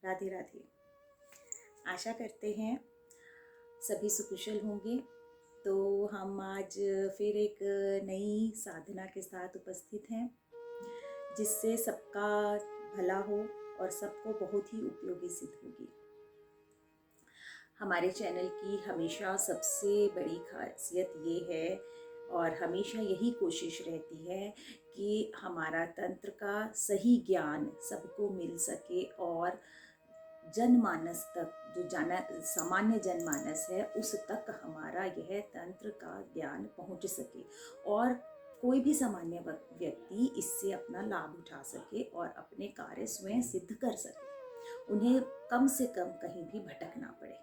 राधे राधे। आशा करते हैं सभी सुकुशल होंगे। तो हम आज फिर एक नई साधना के साथ उपस्थित हैं, जिससे सबका भला हो और सबको बहुत ही उपयोगी सिद्ध होगी। हमारे चैनल की हमेशा सबसे बड़ी खासियत ये है और हमेशा यही कोशिश रहती है कि हमारा तंत्र का सही ज्ञान सबको मिल सके और जनमानस तक, जो सामान्य जनमानस है उस तक हमारा यह तंत्र का ज्ञान पहुंच सके और कोई भी सामान्य व्यक्ति इससे अपना लाभ उठा सके और अपने कार्य स्वयं सिद्ध कर सके, उन्हें कम से कम कहीं भी भटकना पड़े।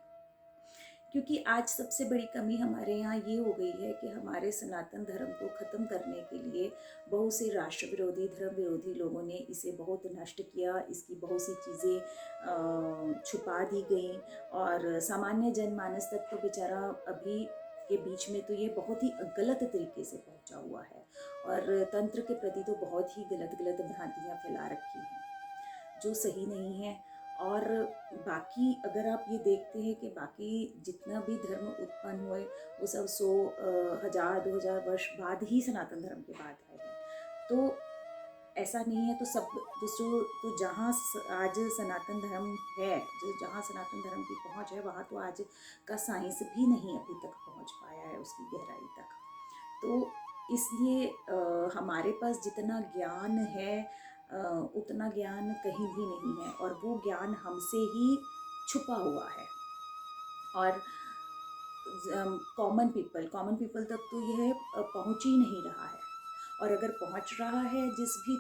क्योंकि आज सबसे बड़ी कमी हमारे यहाँ ये हो गई है कि हमारे सनातन धर्म को ख़त्म करने के लिए बहुत से राष्ट्र विरोधी, धर्म विरोधी लोगों ने इसे बहुत नष्ट किया। इसकी बहुत सी चीज़ें छुपा दी गई और सामान्य जनमानस तक तो बेचारा अभी के बीच में तो ये बहुत ही गलत तरीके से पहुंचा हुआ है और तंत्र के प्रति तो बहुत ही गलत भ्रांतियाँ फैला रखी हैं जो सही नहीं है। और बाकी अगर आप ये देखते हैं कि बाकी जितना भी धर्म उत्पन्न हुए वो सब 100, 1000, 2000 वर्ष बाद ही सनातन धर्म के बाद आए हैं, तो ऐसा नहीं है। तो सब दूसरों तो जहाँ आज सनातन धर्म है, जो जहाँ सनातन धर्म की पहुँच है, वहाँ तो आज का साइंस भी नहीं अभी तक पहुँच पाया है उसकी गहराई तक। तो इसलिए हमारे पास जितना ज्ञान है उतना ज्ञान कहीं भी नहीं है और वो ज्ञान हमसे ही छुपा हुआ है। और कॉमन पीपल तक तो यह पहुंच ही नहीं रहा है। और अगर पहुंच रहा है जिस भी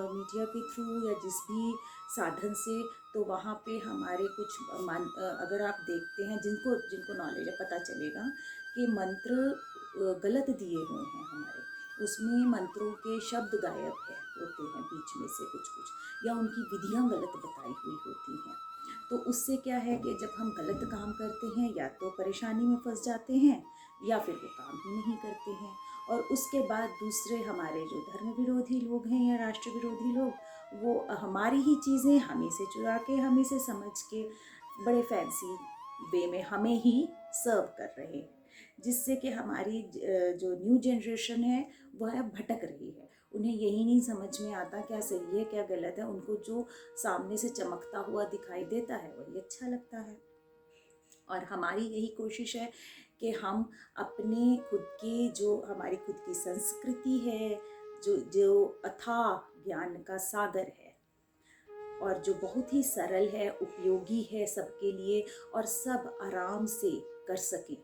मीडिया के थ्रू या जिस भी साधन से, तो वहाँ पे हमारे कुछ अगर आप देखते हैं जिनको नॉलेज है, पता चलेगा कि मंत्र गलत दिए हुए हैं हमारे, उसमें मंत्रों के शब्द गायब होते हैं बीच में से कुछ या उनकी विधियां गलत बताई हुई होती हैं। तो उससे क्या है कि जब हम गलत काम करते हैं या तो परेशानी में फंस जाते हैं या फिर वो काम ही नहीं करते हैं और उसके बाद दूसरे हमारे जो धर्म विरोधी लोग हैं या राष्ट्र विरोधी लोग, वो हमारी ही चीज़ें हमें से चुरा के, हमें से समझ के बड़े फैंसी वे में हमें ही सर्व कर रहे हैं, जिससे कि हमारी जो न्यू जनरेशन है वह भटक रही है। उन्हें यही नहीं समझ में आता क्या सही है क्या गलत है। उनको जो सामने से चमकता हुआ दिखाई देता है वही अच्छा लगता है। और हमारी यही कोशिश है कि हम अपने खुद की जो हमारी खुद की संस्कृति है, जो अथाह ज्ञान का सागर है और जो बहुत ही सरल है, उपयोगी है सबके लिए और सब आराम से कर सकें,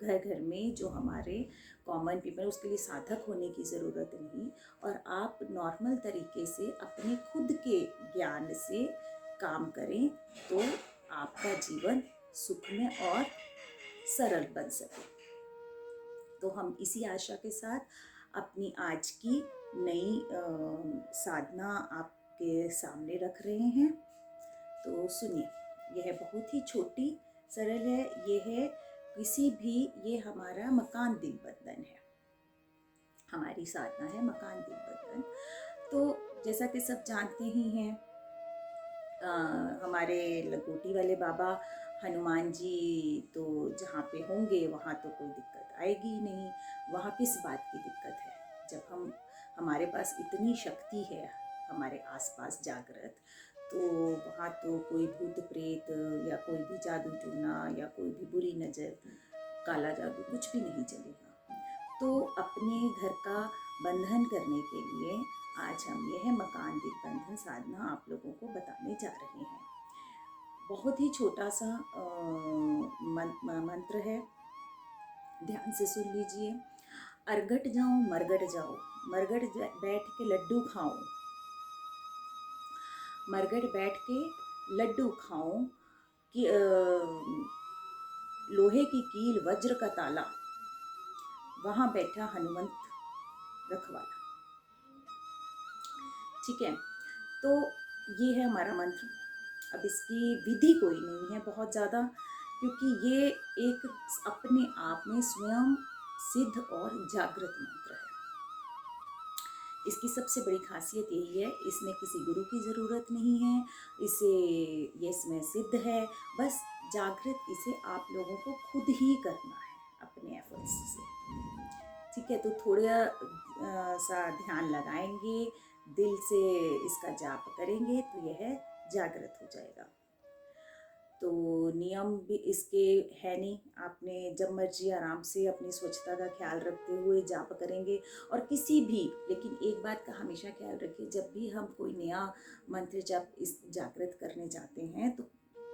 घर घर में जो हमारे कॉमन पीपल, उसके लिए साधक होने की ज़रूरत नहीं और आप नॉर्मल तरीके से अपने खुद के ज्ञान से काम करें तो आपका जीवन सुखमय और सरल बन सके। तो हम इसी आशा के साथ अपनी आज की नई साधना आपके सामने रख रहे हैं। तो सुनिए, यह बहुत ही छोटी सरल है। ये हमारा मकान दिग्बंधन है, हमारी साधना है मकान दिग्बंधन। तो जैसा कि सब जानते ही हैं, हमारे लंगोटी वाले बाबा हनुमान जी तो जहाँ पे होंगे वहाँ तो कोई दिक्कत आएगी ही नहीं। वहाँ किस बात की दिक्कत है जब हमारे पास इतनी शक्ति है हमारे आसपास जागृत, तो वहाँ तो कोई भूत प्रेत या कोई भी जादू टूना या कोई भी बुरी नज़र, काला जादू कुछ भी नहीं चलेगा। तो अपने घर का बंधन करने के लिए आज हम यह मकान दिग्बंधन साधना आप लोगों को बताने जा रहे हैं। बहुत ही छोटा सा मंत्र है, ध्यान से सुन लीजिए। अरगट जाऊं मरगट जाऊं, मरगट बैठ के लड्डू खाऊं, मरगट बैठ के लड्डू खाऊं कि लोहे की कील वज्र का ताला, वहां बैठा हनुमंत रखवाला। ठीक है, तो ये है हमारा मंत्र। अब इसकी विधि कोई नहीं है बहुत ज़्यादा, क्योंकि ये एक अपने आप में स्वयं सिद्ध और जागृत मंत्र है। इसकी सबसे बड़ी खासियत यही है, इसमें किसी गुरु की ज़रूरत नहीं है, इसे ये इसमें सिद्ध है, बस जागृत इसे आप लोगों को खुद ही करना है अपने एफर्ट्स से। ठीक है, तो थोड़ा सा ध्यान लगाएंगे, दिल से इसका जाप करेंगे तो यह जागृत हो जाएगा। तो नियम भी इसके है नहीं, आपने जब मर्जी आराम से अपनी स्वच्छता का ख्याल रखते हुए जाप करेंगे। और किसी भी, लेकिन एक बात का हमेशा ख्याल रखिए, जब भी हम कोई नया मंत्र जब इस जागृत करने जाते हैं तो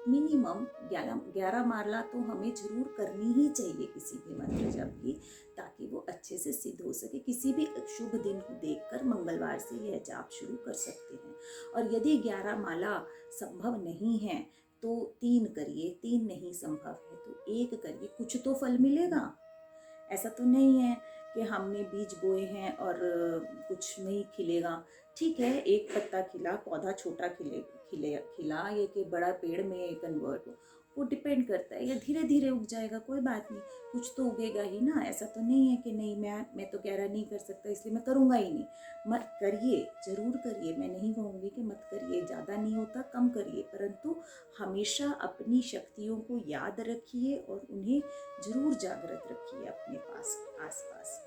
मिनिमम 11 माला तो हमें जरूर करनी ही चाहिए किसी भी मंत्र जप की, ताकि वो अच्छे से सिद्ध हो सके। किसी भी शुभ दिन को देखकर मंगलवार से यह जाप शुरू कर सकते हैं। और यदि 11 माला संभव नहीं है तो 3 करिए, 3 नहीं संभव है तो 1 करिए, कुछ तो फल मिलेगा। ऐसा तो नहीं है कि हमने बीज बोए हैं और कुछ नहीं खिलेगा। ठीक है, एक पत्ता खिला, पौधा छोटा खिला ये कि बड़ा पेड़ में कन्वर्ट हो, वो डिपेंड करता है, या धीरे धीरे उग जाएगा, कोई बात नहीं, कुछ तो उगेगा ही ना। ऐसा तो नहीं है कि नहीं मैं तो गहरा नहीं कर सकता इसलिए मैं करूँगा ही नहीं। मत करिए, ज़रूर करिए, मैं नहीं कहूँगी कि मत करिए, ज़्यादा नहीं होता कम करिए, परंतु हमेशा अपनी शक्तियों को याद रखिए और उन्हें ज़रूर जागृत रखिए अपने पास आसपास।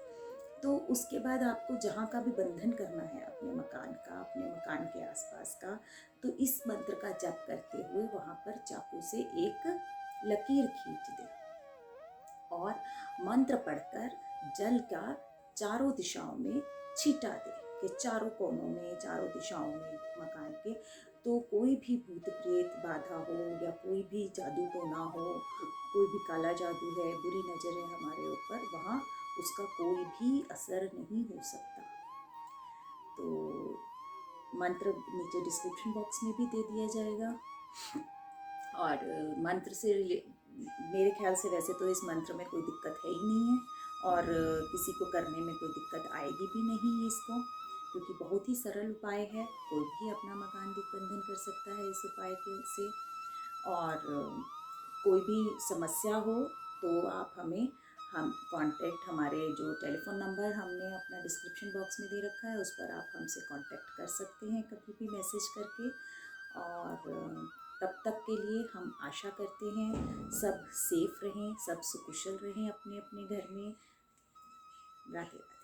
तो उसके बाद आपको जहाँ का भी बंधन करना है अपने मकान का, अपने मकान के आसपास का, तो इस मंत्र का जप करते हुए वहाँ पर चाकू से एक लकीर खींच दें और मंत्र पढ़कर जल का चारों दिशाओं में छींटा दें, कि चारों कोनों में, चारों दिशाओं में मकान के, तो कोई भी भूत प्रेत बाधा हो या कोई भी जादू टोना हो, कोई भी काला जादू है, बुरी नज़र है हमारे ऊपर, वहाँ उसका कोई भी असर नहीं हो सकता। तो मंत्र नीचे डिस्क्रिप्शन बॉक्स में भी दे दिया जाएगा। और मंत्र से मेरे ख्याल से वैसे तो इस मंत्र में कोई दिक्कत है ही नहीं है, और किसी को करने में कोई दिक्कत आएगी भी नहीं इसको, क्योंकि बहुत ही सरल उपाय है, कोई भी अपना मकान दिग्बंधन कर सकता है इस उपाय के से। और कोई भी समस्या हो तो आप हम कांटेक्ट, हमारे जो टेलीफोन नंबर हमने अपना डिस्क्रिप्शन बॉक्स में दे रखा है उस पर आप हमसे कांटेक्ट कर सकते हैं कभी भी मैसेज करके। और तब तक के लिए हम आशा करते हैं सब सेफ रहें, सब सुकुशल रहें अपने अपने घर में। राधे राधे।